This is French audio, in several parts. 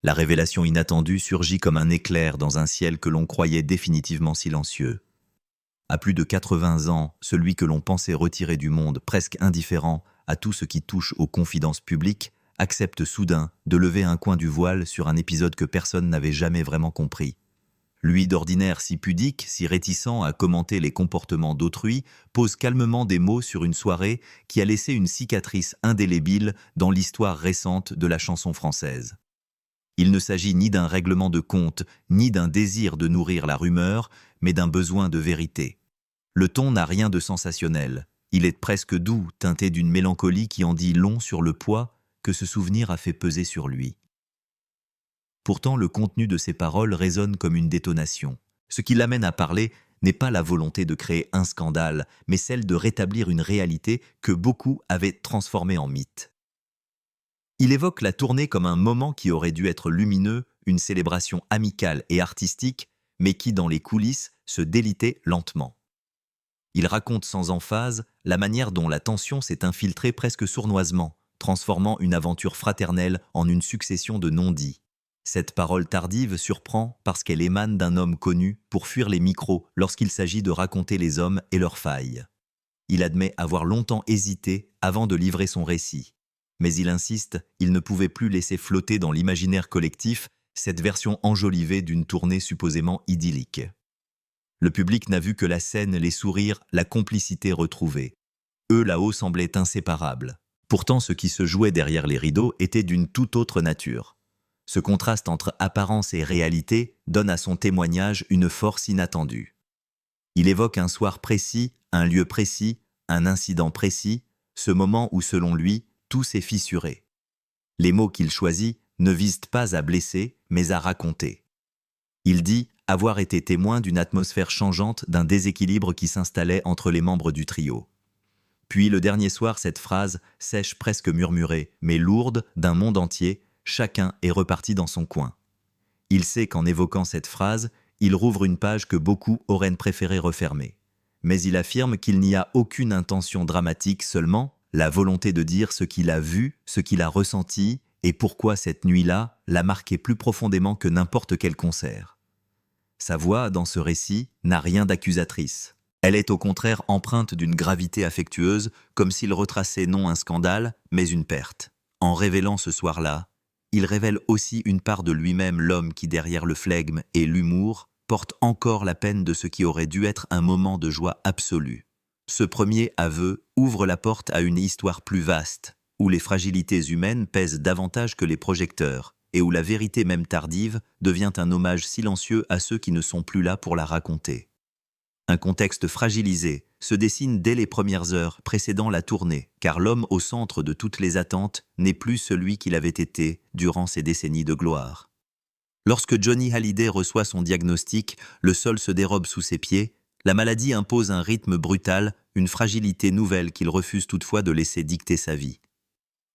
La révélation inattendue surgit comme un éclair dans un ciel que l'on croyait définitivement silencieux. À plus de 80 ans, celui que l'on pensait retiré du monde, presque indifférent à tout ce qui touche aux confidences publiques, accepte soudain de lever un coin du voile sur un épisode que personne n'avait jamais vraiment compris. Lui, d'ordinaire si pudique, si réticent à commenter les comportements d'autrui, pose calmement des mots sur une soirée qui a laissé une cicatrice indélébile dans l'histoire récente de la chanson française. Il ne s'agit ni d'un règlement de compte, ni d'un désir de nourrir la rumeur, mais d'un besoin de vérité. Le ton n'a rien de sensationnel. Il est presque doux, teinté d'une mélancolie qui en dit long sur le poids que ce souvenir a fait peser sur lui. Pourtant, le contenu de ses paroles résonne comme une détonation. Ce qui l'amène à parler n'est pas la volonté de créer un scandale, mais celle de rétablir une réalité que beaucoup avaient transformée en mythe. Il évoque la tournée comme un moment qui aurait dû être lumineux, une célébration amicale et artistique, mais qui, dans les coulisses, se délitait lentement. Il raconte sans emphase la manière dont la tension s'est infiltrée presque sournoisement, transformant une aventure fraternelle en une succession de non-dits. Cette parole tardive surprend parce qu'elle émane d'un homme connu pour fuir les micros lorsqu'il s'agit de raconter les hommes et leurs failles. Il admet avoir longtemps hésité avant de livrer son récit. Mais il insiste, il ne pouvait plus laisser flotter dans l'imaginaire collectif cette version enjolivée d'une tournée supposément idyllique. Le public n'a vu que la scène, les sourires, la complicité retrouvée. Eux là-haut semblaient inséparables. Pourtant, ce qui se jouait derrière les rideaux était d'une toute autre nature. Ce contraste entre apparence et réalité donne à son témoignage une force inattendue. Il évoque un soir précis, un lieu précis, un incident précis, ce moment où, selon lui, tout s'est fissuré. Les mots qu'il choisit ne visent pas à blesser, mais à raconter. Il dit avoir été témoin d'une atmosphère changeante, d'un déséquilibre qui s'installait entre les membres du trio. Puis le dernier soir, cette phrase, sèche presque murmurée, mais lourde, d'un monde entier, chacun est reparti dans son coin. Il sait qu'en évoquant cette phrase, il rouvre une page que beaucoup auraient préféré refermer. Mais il affirme qu'il n'y a aucune intention dramatique, seulement la volonté de dire ce qu'il a vu, ce qu'il a ressenti, et pourquoi cette nuit-là l'a marqué plus profondément que n'importe quel concert. Sa voix, dans ce récit, n'a rien d'accusatrice. Elle est au contraire empreinte d'une gravité affectueuse, comme s'il retraçait non un scandale, mais une perte. En révélant ce soir-là, il révèle aussi une part de lui-même, l'homme qui, derrière le flegme et l'humour, porte encore la peine de ce qui aurait dû être un moment de joie absolue. Ce premier aveu ouvre la porte à une histoire plus vaste, où les fragilités humaines pèsent davantage que les projecteurs, et où la vérité même tardive devient un hommage silencieux à ceux qui ne sont plus là pour la raconter. Un contexte fragilisé se dessine dès les premières heures précédant la tournée, car l'homme au centre de toutes les attentes n'est plus celui qu'il avait été durant ces décennies de gloire. Lorsque Johnny Hallyday reçoit son diagnostic, le sol se dérobe sous ses pieds, la maladie impose un rythme brutal, une fragilité nouvelle qu'il refuse toutefois de laisser dicter sa vie.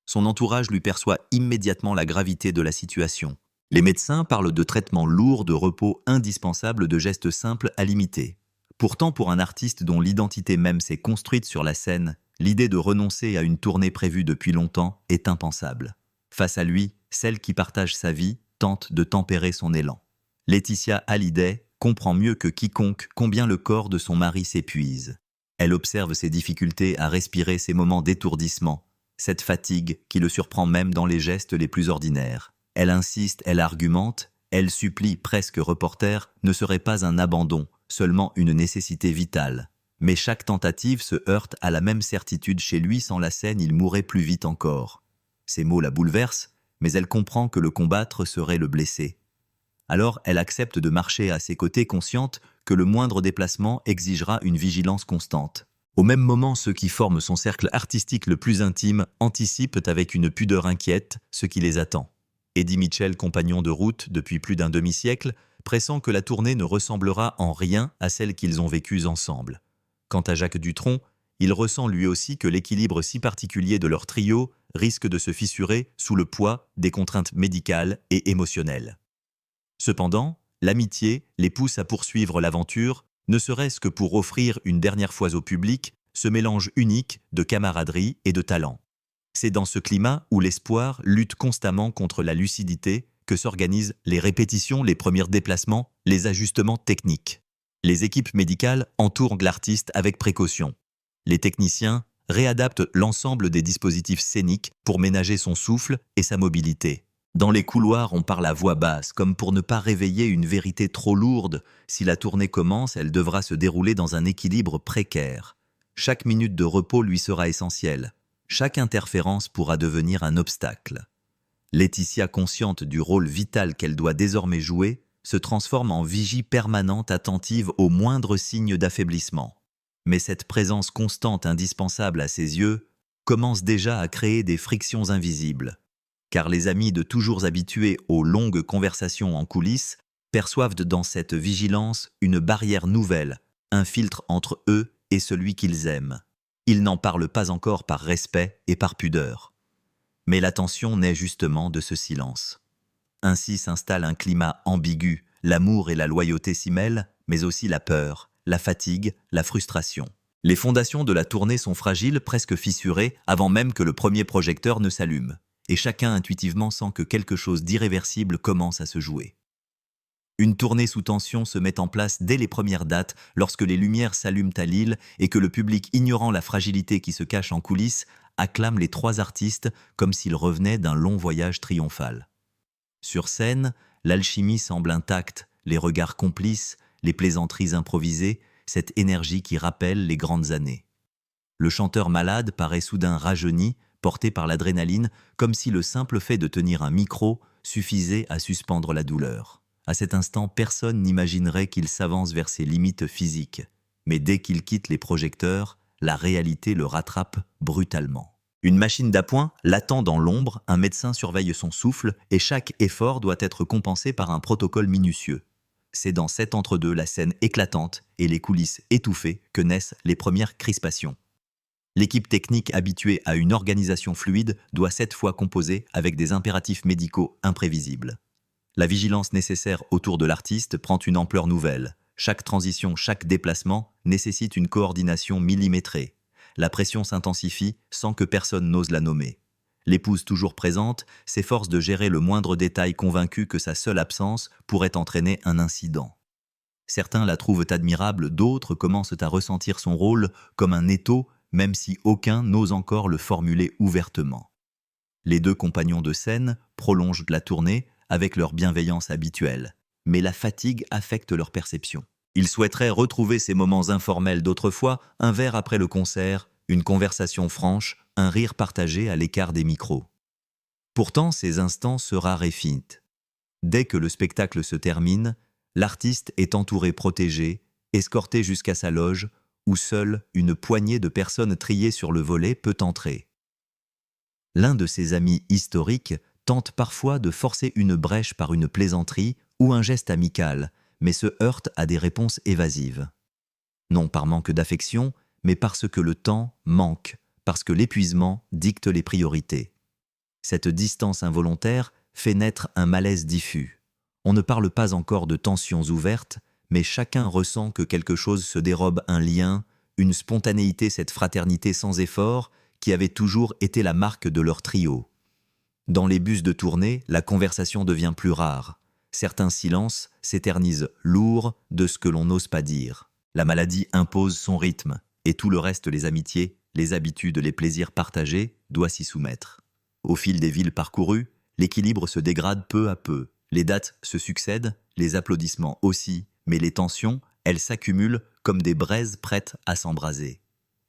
Son entourage lui perçoit immédiatement la gravité de la situation. Les médecins parlent de traitements lourds, de repos indispensables, de gestes simples à limiter. Pourtant, pour un artiste dont l'identité même s'est construite sur la scène, l'idée de renoncer à une tournée prévue depuis longtemps est impensable. Face à lui, celle qui partage sa vie tente de tempérer son élan. Laetitia Hallyday comprend mieux que quiconque combien le corps de son mari s'épuise. Elle observe ses difficultés à respirer, ses moments d'étourdissement, cette fatigue qui le surprend même dans les gestes les plus ordinaires. Elle insiste, elle argumente, elle supplie, presque reporter, ne serait pas un abandon, seulement une nécessité vitale. Mais chaque tentative se heurte à la même certitude chez lui, sans la scène, il mourrait plus vite encore. Ces mots la bouleversent, mais elle comprend que le combattre serait le blesser. Alors elle accepte de marcher à ses côtés, consciente que le moindre déplacement exigera une vigilance constante. Au même moment, ceux qui forment son cercle artistique le plus intime anticipent avec une pudeur inquiète ce qui les attend. Eddie Mitchell, compagnon de route depuis plus d'un demi-siècle, pressent que la tournée ne ressemblera en rien à celle qu'ils ont vécue ensemble. Quant à Jacques Dutronc, il ressent lui aussi que l'équilibre si particulier de leur trio risque de se fissurer sous le poids des contraintes médicales et émotionnelles. Cependant, l'amitié les pousse à poursuivre l'aventure, ne serait-ce que pour offrir une dernière fois au public ce mélange unique de camaraderie et de talent. C'est dans ce climat où l'espoir lutte constamment contre la lucidité que s'organisent les répétitions, les premiers déplacements, les ajustements techniques. Les équipes médicales entourent l'artiste avec précaution. Les techniciens réadaptent l'ensemble des dispositifs scéniques pour ménager son souffle et sa mobilité. Dans les couloirs, on parle à voix basse, comme pour ne pas réveiller une vérité trop lourde. Si la tournée commence, elle devra se dérouler dans un équilibre précaire. Chaque minute de repos lui sera essentielle. Chaque interférence pourra devenir un obstacle. Laetitia, consciente du rôle vital qu'elle doit désormais jouer, se transforme en vigie permanente attentive aux moindres signes d'affaiblissement. Mais cette présence constante indispensable à ses yeux commence déjà à créer des frictions invisibles. Car les amis de toujours habitués aux longues conversations en coulisses perçoivent dans cette vigilance une barrière nouvelle, un filtre entre eux et celui qu'ils aiment. Ils n'en parlent pas encore par respect et par pudeur. Mais la tension naît justement de ce silence. Ainsi s'installe un climat ambigu, l'amour et la loyauté s'y mêlent, mais aussi la peur, la fatigue, la frustration. Les fondations de la tournée sont fragiles, presque fissurées, avant même que le premier projecteur ne s'allume. Et chacun intuitivement sent que quelque chose d'irréversible commence à se jouer. Une tournée sous tension se met en place dès les premières dates, lorsque les lumières s'allument à Lille et que le public, ignorant la fragilité qui se cache en coulisses, acclame les trois artistes comme s'ils revenaient d'un long voyage triomphal. Sur scène, l'alchimie semble intacte, les regards complices, les plaisanteries improvisées, cette énergie qui rappelle les grandes années. Le chanteur malade paraît soudain rajeuni, porté par l'adrénaline, comme si le simple fait de tenir un micro suffisait à suspendre la douleur. À cet instant, personne n'imaginerait qu'il s'avance vers ses limites physiques. Mais dès qu'il quitte les projecteurs, la réalité le rattrape brutalement. Une machine d'appoint l'attend dans l'ombre, un médecin surveille son souffle et chaque effort doit être compensé par un protocole minutieux. C'est dans cet entre-deux, la scène éclatante et les coulisses étouffées, que naissent les premières crispations. L'équipe technique habituée à une organisation fluide doit cette fois composer avec des impératifs médicaux imprévisibles. La vigilance nécessaire autour de l'artiste prend une ampleur nouvelle. Chaque transition, chaque déplacement nécessite une coordination millimétrée. La pression s'intensifie sans que personne n'ose la nommer. L'épouse toujours présente s'efforce de gérer le moindre détail, convaincue que sa seule absence pourrait entraîner un incident. Certains la trouvent admirable, d'autres commencent à ressentir son rôle comme un étau, même si aucun n'ose encore le formuler ouvertement. Les deux compagnons de scène prolongent la tournée avec leur bienveillance habituelle, mais la fatigue affecte leur perception. Ils souhaiteraient retrouver ces moments informels d'autrefois, un verre après le concert, une conversation franche, un rire partagé à l'écart des micros. Pourtant, ces instants se raréfient. Dès que le spectacle se termine, l'artiste est entouré, protégé, escorté jusqu'à sa loge, où seule une poignée de personnes triées sur le volet peut entrer. L'un de ses amis historiques tente parfois de forcer une brèche par une plaisanterie ou un geste amical, mais se heurte à des réponses évasives. Non par manque d'affection, mais parce que le temps manque, parce que l'épuisement dicte les priorités. Cette distance involontaire fait naître un malaise diffus. On ne parle pas encore de tensions ouvertes, mais chacun ressent que quelque chose se dérobe, un lien, une spontanéité, cette fraternité sans effort qui avait toujours été la marque de leur trio. Dans les bus de tournée, la conversation devient plus rare. Certains silences s'éternisent lourds de ce que l'on n'ose pas dire. La maladie impose son rythme, et tout le reste, les amitiés, les habitudes, les plaisirs partagés, doit s'y soumettre. Au fil des villes parcourues, l'équilibre se dégrade peu à peu. Les dates se succèdent, les applaudissements aussi, mais les tensions, elles s'accumulent comme des braises prêtes à s'embraser.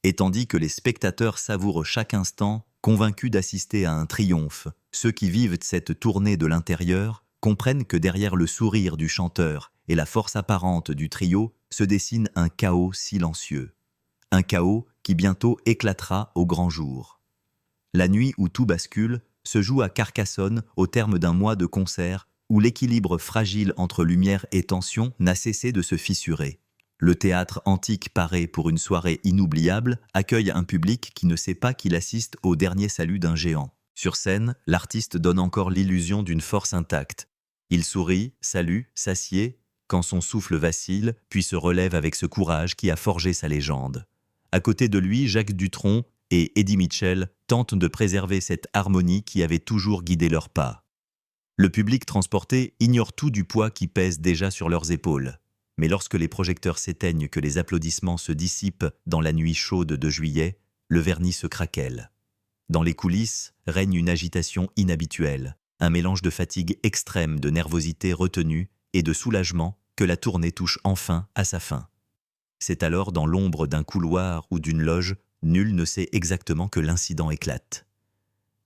Et tandis que les spectateurs savourent chaque instant, convaincus d'assister à un triomphe, ceux qui vivent cette tournée de l'intérieur comprennent que derrière le sourire du chanteur et la force apparente du trio se dessine un chaos silencieux. Un chaos qui bientôt éclatera au grand jour. La nuit où tout bascule se joue à Carcassonne au terme d'un mois de concert où l'équilibre fragile entre lumière et tension n'a cessé de se fissurer. Le théâtre antique paré pour une soirée inoubliable accueille un public qui ne sait pas qu'il assiste au dernier salut d'un géant. Sur scène, l'artiste donne encore l'illusion d'une force intacte. Il sourit, salue, s'assied, quand son souffle vacille, puis se relève avec ce courage qui a forgé sa légende. À côté de lui, Jacques Dutronc et Eddie Mitchell tentent de préserver cette harmonie qui avait toujours guidé leurs pas. Le public transporté ignore tout du poids qui pèse déjà sur leurs épaules. Mais lorsque les projecteurs s'éteignent, que les applaudissements se dissipent dans la nuit chaude de juillet, le vernis se craquelle. Dans les coulisses règne une agitation inhabituelle, un mélange de fatigue extrême, de nervosité retenue et de soulagement que la tournée touche enfin à sa fin. C'est alors dans l'ombre d'un couloir ou d'une loge, nul ne sait exactement que l'incident éclate.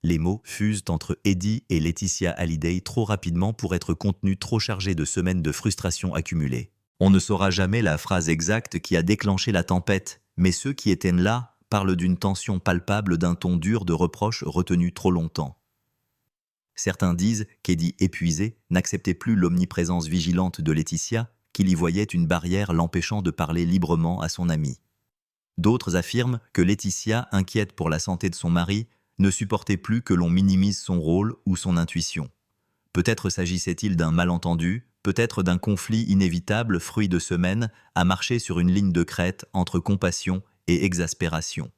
Les mots fusent entre Eddie et Laetitia Hallyday trop rapidement pour être contenus, trop chargés de semaines de frustration accumulées. On ne saura jamais la phrase exacte qui a déclenché la tempête, mais ceux qui étaient là parlent d'une tension palpable, d'un ton dur de reproche retenu trop longtemps. Certains disent qu'Eddie, épuisé, n'acceptait plus l'omniprésence vigilante de Laetitia, qu'il y voyait une barrière l'empêchant de parler librement à son ami. D'autres affirment que Laetitia, inquiète pour la santé de son mari, ne supportait plus que l'on minimise son rôle ou son intuition. Peut-être s'agissait-il d'un malentendu, peut-être d'un conflit inévitable, fruit de semaines, à marcher sur une ligne de crête entre compassion et exaspération.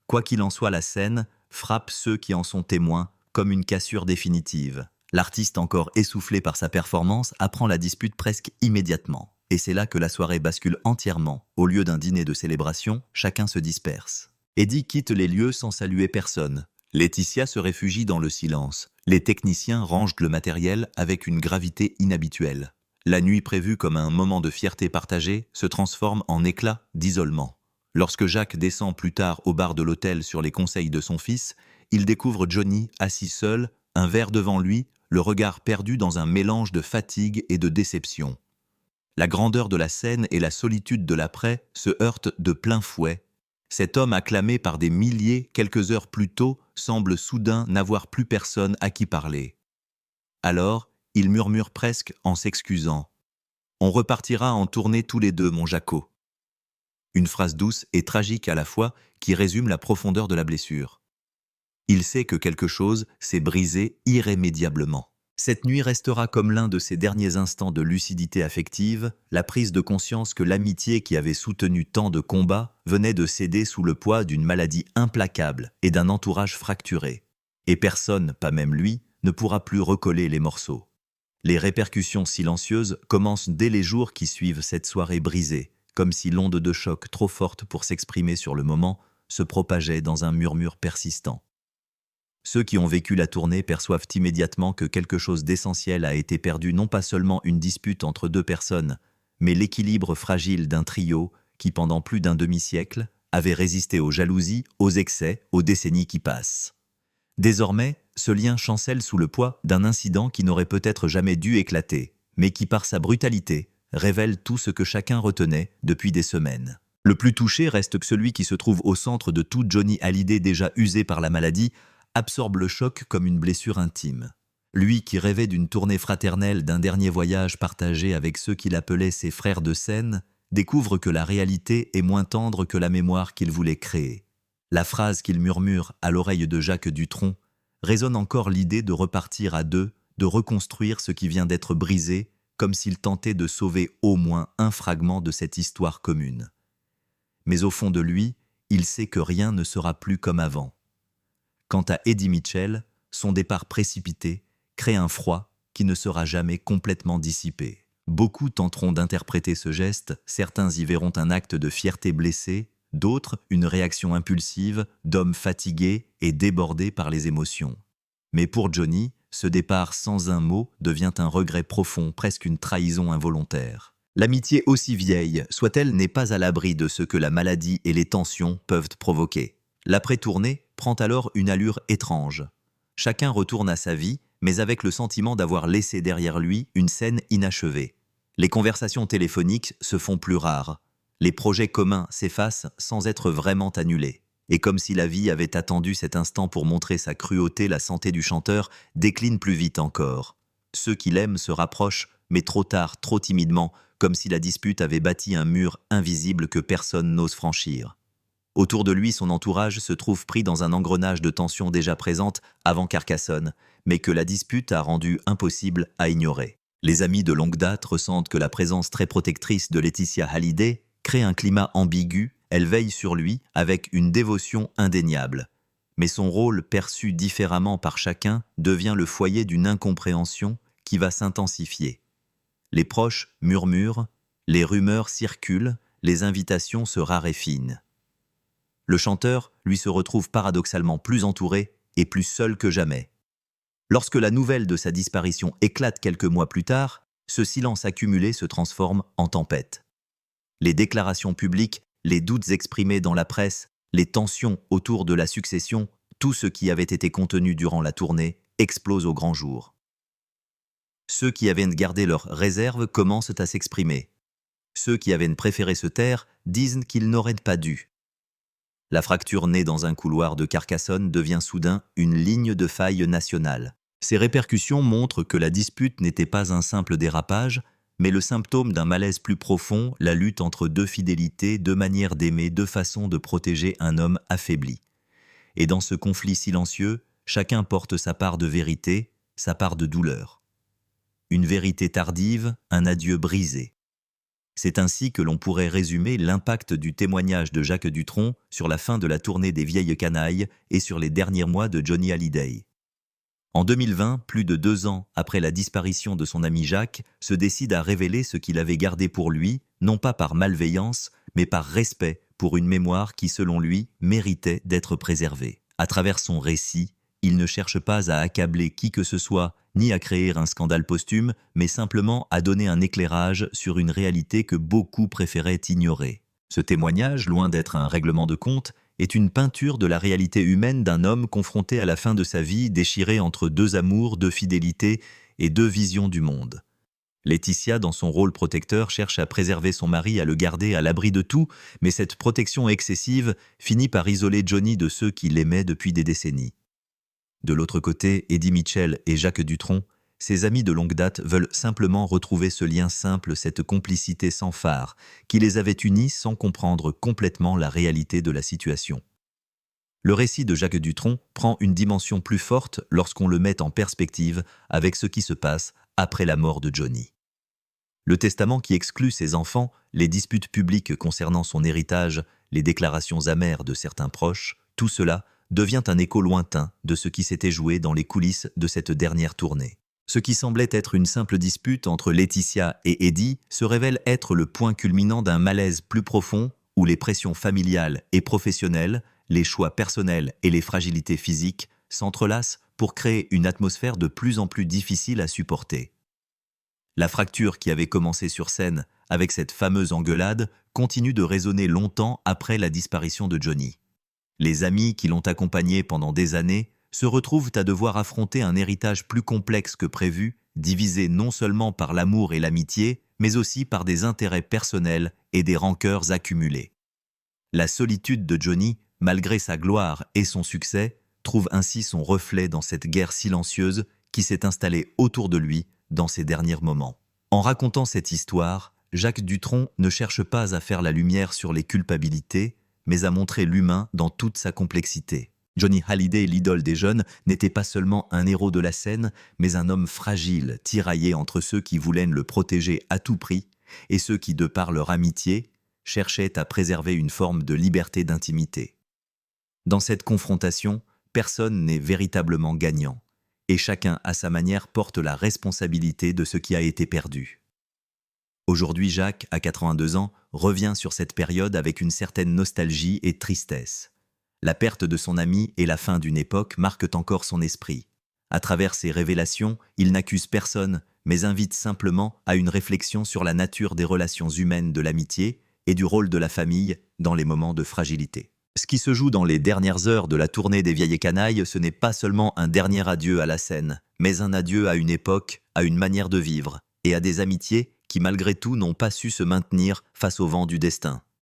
Quoi qu'il en soit, la scène frappe ceux qui en sont témoins comme une cassure définitive. L'artiste, encore essoufflé par sa performance, apprend la dispute presque immédiatement. Et c'est là que la soirée bascule entièrement. Au lieu d'un dîner de célébration, chacun se disperse. Eddie quitte les lieux sans saluer personne. Laetitia se réfugie dans le silence. Les techniciens rangent le matériel avec une gravité inhabituelle. La nuit prévue comme un moment de fierté partagée se transforme en éclat d'isolement. Lorsque Jacques descend plus tard au bar de l'hôtel sur les conseils de son fils, il découvre Johnny assis seul, un verre devant lui, le regard perdu dans un mélange de fatigue et de déception. La grandeur de la scène et la solitude de l'après se heurtent de plein fouet. Cet homme acclamé par des milliers quelques heures plus tôt semble soudain n'avoir plus personne à qui parler. Alors, il murmure presque en s'excusant. « On repartira en tournée tous les deux, mon Jaco. » Une phrase douce et tragique à la fois qui résume la profondeur de la blessure. Il sait que quelque chose s'est brisé irrémédiablement. Cette nuit restera comme l'un de ses derniers instants de lucidité affective, la prise de conscience que l'amitié qui avait soutenu tant de combats venait de céder sous le poids d'une maladie implacable et d'un entourage fracturé. Et personne, pas même lui, ne pourra plus recoller les morceaux. Les répercussions silencieuses commencent dès les jours qui suivent cette soirée brisée, comme si l'onde de choc trop forte pour s'exprimer sur le moment se propageait dans un murmure persistant. Ceux qui ont vécu la tournée perçoivent immédiatement que quelque chose d'essentiel a été perdu, non pas seulement une dispute entre deux personnes, mais l'équilibre fragile d'un trio qui, pendant plus d'un demi-siècle, avait résisté aux jalousies, aux excès, aux décennies qui passent. Désormais, ce lien chancelle sous le poids d'un incident qui n'aurait peut-être jamais dû éclater, mais qui, par sa brutalité, révèle tout ce que chacun retenait depuis des semaines. Le plus touché reste que celui qui se trouve au centre de tout. Johnny Hallyday, déjà usé par la maladie, absorbe le choc comme une blessure intime. Lui qui rêvait d'une tournée fraternelle, d'un dernier voyage partagé avec ceux qu'il appelait ses frères de scène, découvre que la réalité est moins tendre que la mémoire qu'il voulait créer. La phrase qu'il murmure à l'oreille de Jacques Dutronc résonne encore, l'idée de repartir à deux, de reconstruire ce qui vient d'être brisé, comme s'il tentait de sauver au moins un fragment de cette histoire commune. Mais au fond de lui, il sait que rien ne sera plus comme avant. Quant à Eddie Mitchell, son départ précipité crée un froid qui ne sera jamais complètement dissipé. Beaucoup tenteront d'interpréter ce geste, certains y verront un acte de fierté blessée, d'autres une réaction impulsive d'homme fatigué et débordé par les émotions. Mais pour Johnny, ce départ sans un mot devient un regret profond, presque une trahison involontaire. L'amitié, aussi vieille soit-elle, n'est pas à l'abri de ce que la maladie et les tensions peuvent provoquer. L'après-tournée prend alors une allure étrange. Chacun retourne à sa vie, mais avec le sentiment d'avoir laissé derrière lui une scène inachevée. Les conversations téléphoniques se font plus rares. Les projets communs s'effacent sans être vraiment annulés. Et comme si la vie avait attendu cet instant pour montrer sa cruauté, la santé du chanteur décline plus vite encore. Ceux qui l'aiment se rapprochent, mais trop tard, trop timidement, comme si la dispute avait bâti un mur invisible que personne n'ose franchir. Autour de lui, son entourage se trouve pris dans un engrenage de tensions déjà présentes avant Carcassonne, mais que la dispute a rendu impossible à ignorer. Les amis de longue date ressentent que la présence très protectrice de Laetitia Hallyday crée un climat ambigu. Elle veille sur lui avec une dévotion indéniable. Mais son rôle, perçu différemment par chacun, devient le foyer d'une incompréhension qui va s'intensifier. Les proches murmurent, les rumeurs circulent, les invitations se raréfinent. Le chanteur, lui, se retrouve paradoxalement plus entouré et plus seul que jamais. Lorsque la nouvelle de sa disparition éclate quelques mois plus tard, ce silence accumulé se transforme en tempête. Les déclarations publiques, les doutes exprimés dans la presse, les tensions autour de la succession, tout ce qui avait été contenu durant la tournée explose au grand jour. Ceux qui avaient gardé leurs réserves commencent à s'exprimer. Ceux qui avaient préféré se taire disent qu'ils n'auraient pas dû. La fracture née dans un couloir de Carcassonne devient soudain une ligne de faille nationale. Ces répercussions montrent que la dispute n'était pas un simple dérapage, mais le symptôme d'un malaise plus profond, la lutte entre deux fidélités, deux manières d'aimer, deux façons de protéger un homme affaibli. Et dans ce conflit silencieux, chacun porte sa part de vérité, sa part de douleur. Une vérité tardive, un adieu brisé. C'est ainsi que l'on pourrait résumer l'impact du témoignage de Jacques Dutronc sur la fin de la tournée des Vieilles Canailles et sur les derniers mois de Johnny Hallyday. En 2020, plus de 2 ans après la disparition de son ami Jacques, se décide à révéler ce qu'il avait gardé pour lui, non pas par malveillance, mais par respect pour une mémoire qui, selon lui, méritait d'être préservée. À travers son récit, il ne cherche pas à accabler qui que ce soit, ni à créer un scandale posthume, mais simplement à donner un éclairage sur une réalité que beaucoup préféraient ignorer. Ce témoignage, loin d'être un règlement de compte, est une peinture de la réalité humaine d'un homme confronté à la fin de sa vie, déchiré entre deux amours, deux fidélités et deux visions du monde. Laetitia, dans son rôle protecteur, cherche à préserver son mari, à le garder à l'abri de tout, mais cette protection excessive finit par isoler Johnny de ceux qui l'aimaient depuis des décennies. De l'autre côté, Eddie Mitchell et Jacques Dutronc, ses amis de longue date, veulent simplement retrouver ce lien simple, cette complicité sans phare, qui les avait unis sans comprendre complètement la réalité de la situation. Le récit de Jacques Dutronc prend une dimension plus forte lorsqu'on le met en perspective avec ce qui se passe après la mort de Johnny. Le testament qui exclut ses enfants, les disputes publiques concernant son héritage, les déclarations amères de certains proches, tout cela devient un écho lointain de ce qui s'était joué dans les coulisses de cette dernière tournée. Ce qui semblait être une simple dispute entre Laetitia et Eddie se révèle être le point culminant d'un malaise plus profond où les pressions familiales et professionnelles, les choix personnels et les fragilités physiques s'entrelacent pour créer une atmosphère de plus en plus difficile à supporter. La fracture qui avait commencé sur scène avec cette fameuse engueulade continue de résonner longtemps après la disparition de Johnny. Les amis qui l'ont accompagné pendant des années se retrouvent à devoir affronter un héritage plus complexe que prévu, divisé non seulement par l'amour et l'amitié, mais aussi par des intérêts personnels et des rancœurs accumulées. La solitude de Johnny, malgré sa gloire et son succès, trouve ainsi son reflet dans cette guerre silencieuse qui s'est installée autour de lui dans ses derniers moments. En racontant cette histoire, Jacques Dutronc ne cherche pas à faire la lumière sur les culpabilités, mais à montrer l'humain dans toute sa complexité. Johnny Hallyday, l'idole des jeunes, n'était pas seulement un héros de la scène, mais un homme fragile, tiraillé entre ceux qui voulaient le protéger à tout prix et ceux qui, de par leur amitié, cherchaient à préserver une forme de liberté d'intimité. Dans cette confrontation, personne n'est véritablement gagnant, et chacun, à sa manière, porte la responsabilité de ce qui a été perdu. Aujourd'hui, Jacques, à 82 ans, revient sur cette période avec une certaine nostalgie et tristesse. La perte de son ami et la fin d'une époque marquent encore son esprit. À travers ses révélations, il n'accuse personne, mais invite simplement à une réflexion sur la nature des relations humaines de l'amitié et du rôle de la famille dans les moments de fragilité. Ce qui se joue dans les dernières heures de la tournée des Vieilles Canailles, ce n'est pas seulement un dernier adieu à la scène, mais un adieu à une époque, à une manière de vivre, et à des amitiés qui malgré tout n'ont pas su se maintenir face au vent du destin.